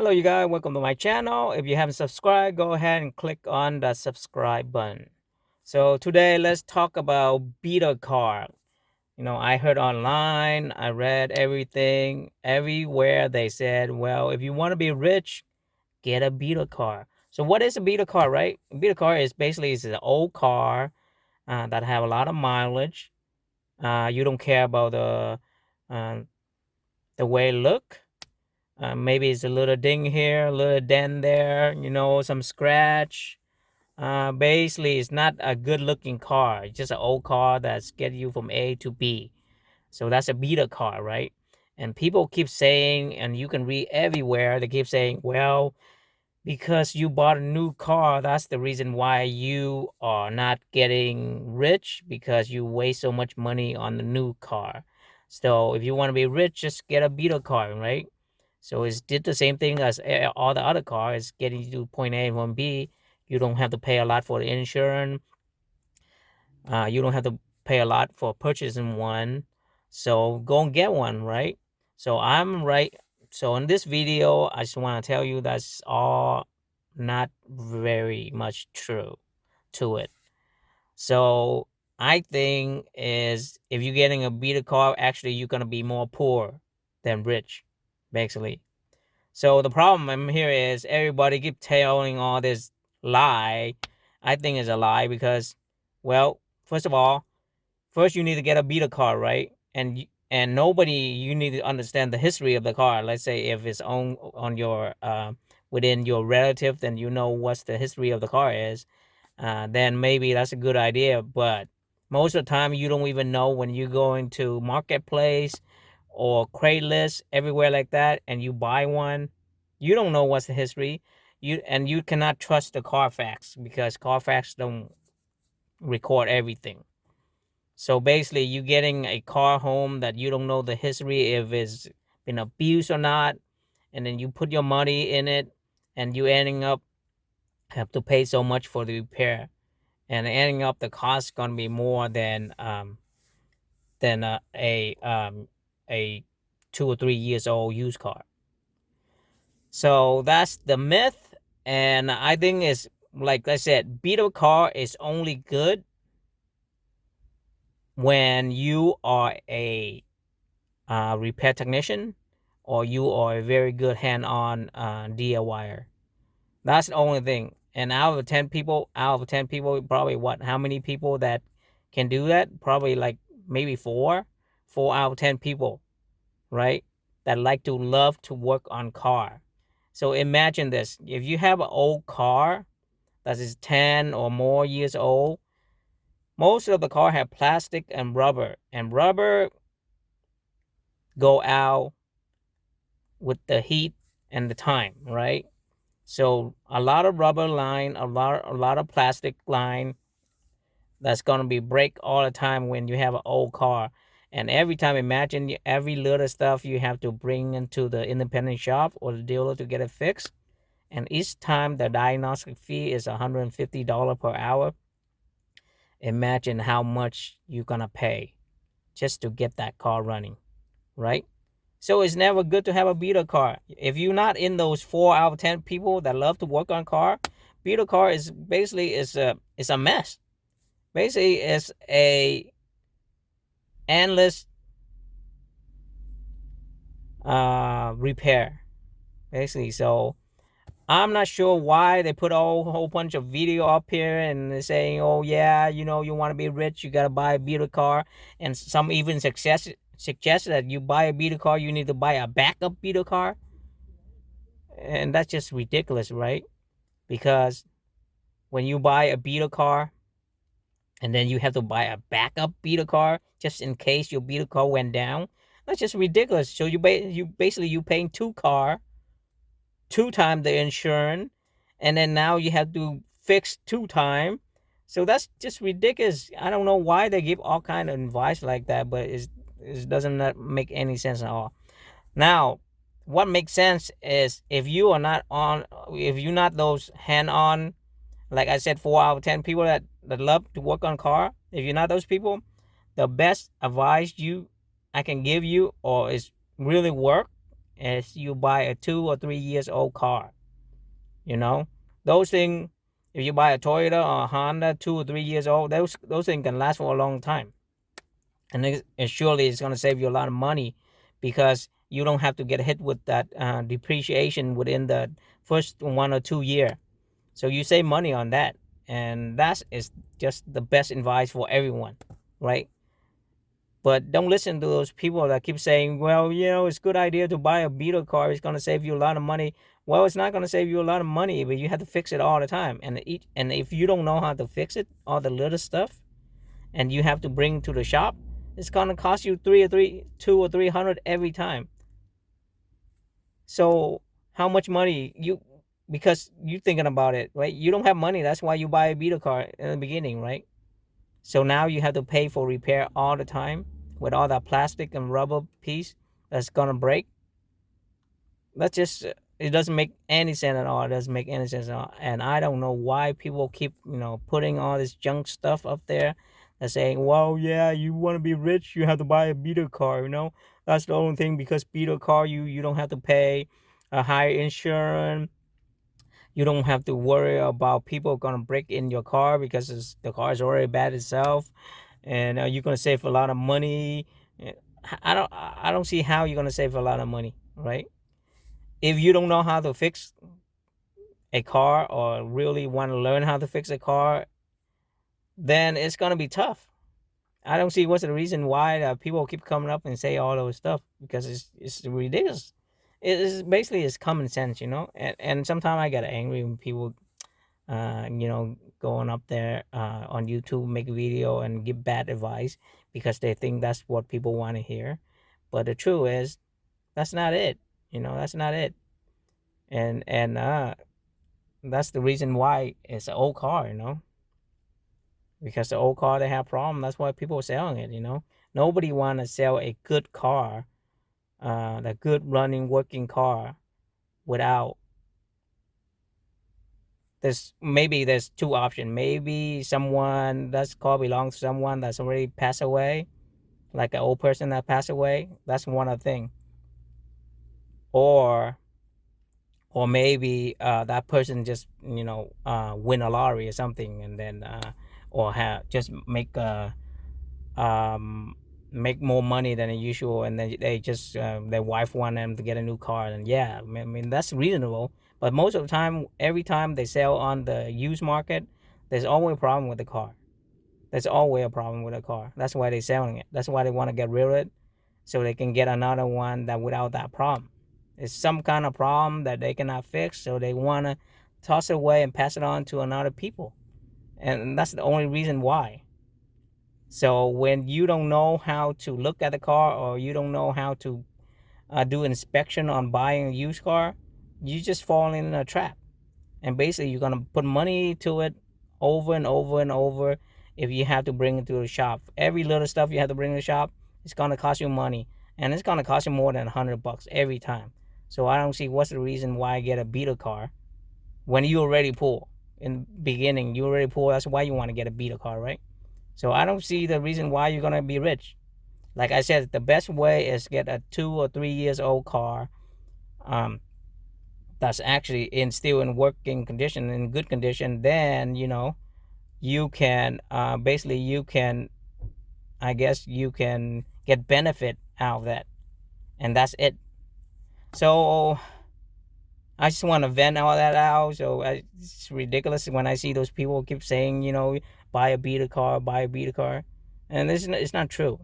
Hello, you guys. Welcome to my channel. If you haven't subscribed, go ahead and click on the subscribe button. So today, let's talk about beater car. I heard online, I read everything, everywhere they said, well, if you want to be rich, get a beater car. So what is a beater car, right? A beater car is basically it's an old car that have a lot of mileage. You don't care about uh, the way it look. Maybe it's a little ding here, a little dent there, some scratch. Basically, it's not a good looking car. It's just an old car that's getting you from A to B. So that's a beater car, right? And people keep saying, and you can read everywhere, they keep saying, well, because you bought a new car, that's the reason why you are not getting rich because you waste so much money on the new car. So if you want to be rich, just get a beater car, right? So it's did the same thing as all the other cars, getting you to point A and point B. You don't have to pay a lot for the insurance. You don't have to pay a lot for purchasing one. So go and get one, right? So I'm right. So in this video, I just want to tell you that's all not very much true to it. So I think is if you're getting a beater car, actually you're gonna be more poor than rich, basically. So the problem here is everybody keep telling all this lie. I think it's a lie because, well, first of all, first you need to get a beater car, right? And nobody you need to understand the history of the car. Let's say if it's on your within your relative, then you know what's the history of the car is. Then maybe that's a good idea. But most of the time, you don't even know when you go into marketplace or Craigslist, everywhere like that, and you buy one. You don't know what's the history. You cannot trust the Carfax because Carfax don't record everything. So basically, you getting a car home that you don't know the history if it's been abused or not, and then you put your money in it, and you ending up have to pay so much for the repair, and ending up the cost gonna be more than a 2 or 3 years old used car. So that's the myth, and I think it's like I said, beater car is only good when you are a repair technician or you are a very good hand-on DIYer. That's the only thing. And out of 10 people, probably what? How many people that can do that? Probably like maybe four out of 10 people, right? That like to love to work on car. So imagine this: if you have an old car that is 10 or more years old, most of the car have plastic and rubber go out with the heat and the time, right? So a lot of rubber line, a lot of plastic line that's gonna be break all the time when you have an old car. And every time, imagine every little stuff you have to bring into the independent shop or the dealer to get it fixed. And each time the diagnostic fee is $150 per hour. Imagine how much you're gonna pay just to get that car running, right? So it's never good to have a beater car. If you're not in those 4 out of 10 people that love to work on car, beater car is basically is a mess. Basically, it's a endless repair. Basically, so I'm not sure why they put a whole bunch of video up here and they're saying, oh yeah, you want to be rich, you gotta buy a beater car, and some even suggest that you buy a beater car, you need to buy a backup beater car, and that's just ridiculous, right? Because when you buy a beater car and then you have to buy a backup beater car just in case your beater car went down, that's just ridiculous. So you basically you paying two times the insurance, and then now you have to fix two time. So that's just ridiculous. I don't know why they give all kind of advice like that, but it doesn't not make any sense at all. Now, what makes sense is if you're not those hand on, like I said, 4 out of 10 people that love to work on car. If you're not those people, the best advice I can give you or is really work as you buy a 2 or 3 years old car. You know, those things. If you buy a Toyota or a Honda 2 or 3 years old, those things can last for a long time, and surely it's going to save you a lot of money because you don't have to get hit with that depreciation within the first 1 or 2 year. So you save money on that, and that is just the best advice for everyone, right? But don't listen to those people that keep saying, well, it's a good idea to buy a beetle car. It's going to save you a lot of money. Well, it's not going to save you a lot of money, but you have to fix it all the time. And if you don't know how to fix it, all the little stuff, and you have to bring to the shop, it's going to cost you 2 or 300 every time. So how much money because you're thinking about it, right? You don't have money. That's why you buy a beetle car in the beginning, right? So now you have to pay for repair all the time with all that plastic and rubber piece that's gonna break. That's just it doesn't make any sense at all. It doesn't make any sense at all. And I don't know why people keep putting all this junk stuff up there. They're saying, well, yeah, you want to be rich, you have to buy a beetle car. That's the only thing because beetle car you don't have to pay a higher insurance. You don't have to worry about people gonna break in your car because the car is already bad itself, and you're gonna save a lot of money. Eh, I don't see how you're gonna save a lot of money, right? If you don't know how to fix a car or really want to learn how to fix a car, then it's gonna be tough. I don't see what's the reason why people keep coming up and say all those stuff because it's ridiculous. It's basically it's common sense, and sometimes I get angry when people going up there on YouTube, make a video and give bad advice because they think that's what people want to hear. But the truth is, that's not it. That's not it. And that's the reason why it's an old car. Because the old car they have problem. That's why people are selling it. Nobody want to sell a good car, a good running working car without there's two options. Maybe someone that's car belongs to someone that's already passed away, like an old person that passed away. That's one of the thing. Or maybe that person just win a lottery or something, and then or have just make more money than usual, and then they just their wife want them to get a new car, and yeah, I mean that's reasonable. But most of the time, every time they sell on the used market, there's always a problem with the car. There's always a problem with the car. That's why they're selling it. That's why they want to get rid of it, so they can get another one that without that problem. It's some kind of problem that they cannot fix, so they want to toss it away and pass it on to another people, and that's the only reason why. So when you don't know how to look at the car, or you don't know how to do inspection on buying a used car, you just fall in a trap. And basically, you're gonna put money to it over and over and over. If you have to bring it to the shop, every little stuff you have to bring to the shop, it's gonna cost you money, and it's gonna cost you more than $100 every time. So I don't see what's the reason why I get a beetle car when you already poor. In the beginning, you already poor. That's why you want to get a beetle car, right? So I don't see the reason why you're gonna be rich. Like I said, the best way is get a 2 or 3 years old car, um, that's actually still in working condition, in good condition. Then you can basically you can, I guess, you can get benefit out of that, and that's it. So I just want to vent all that out. So it's ridiculous when I see those people keep saying, buy a beater car, buy a beater car, and it's not true.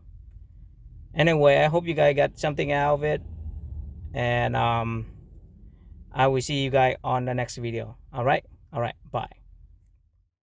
Anyway, I hope you guys got something out of it, and I will see you guys on the next video. All right, bye.